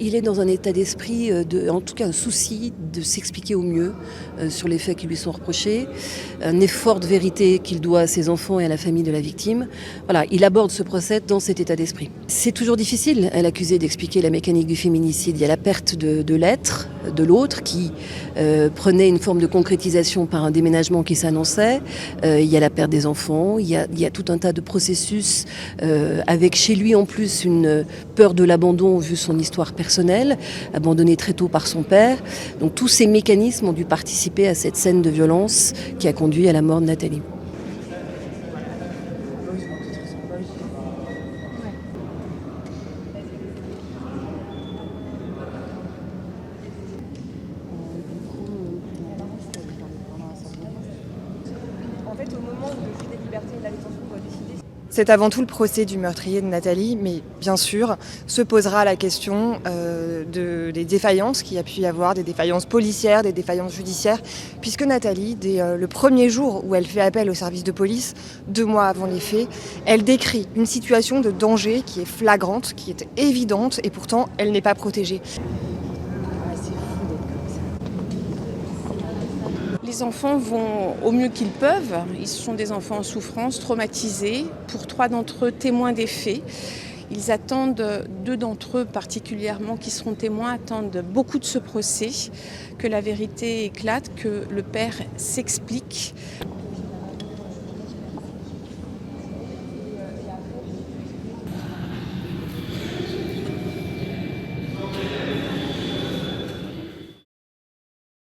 Il est dans un état d'esprit, en tout cas un souci de s'expliquer au mieux sur les faits qui lui sont reprochés, un effort de vérité qu'il doit à ses enfants et à la famille de la victime. Voilà, il aborde ce procès dans cet état d'esprit. C'est toujours difficile à l'accusé d'expliquer la mécanique du féminicide. Il y a la perte de l'être, de l'autre, qui prenait une forme de concrétisation par un déménagement qui s'annonçait. Il y a la perte des enfants, il y a tout un tas de processus avec chez lui en plus une peur de l'abandon vu son histoire personnelle, abandonné très tôt par son père. Donc tous ces mécanismes ont dû participer à cette scène de violence qui a conduit à la mort de Nathalie. En fait, au moment où le juge des libertés et de la détention doit décider. C'est avant tout le procès du meurtrier de Nathalie, mais bien sûr se posera la question des défaillances qu'il y a pu y avoir, des défaillances policières, des défaillances judiciaires, puisque Nathalie, dès le premier jour où elle fait appel au service de police, 2 mois avant les faits, elle décrit une situation de danger qui est flagrante, qui est évidente, et pourtant elle n'est pas protégée. Les enfants vont au mieux qu'ils peuvent. Ils sont des enfants en souffrance, traumatisés. Pour 3 d'entre eux, témoins des faits. Ils attendent, 2 d'entre eux particulièrement qui seront témoins, attendent beaucoup de ce procès, que la vérité éclate, que le père s'explique.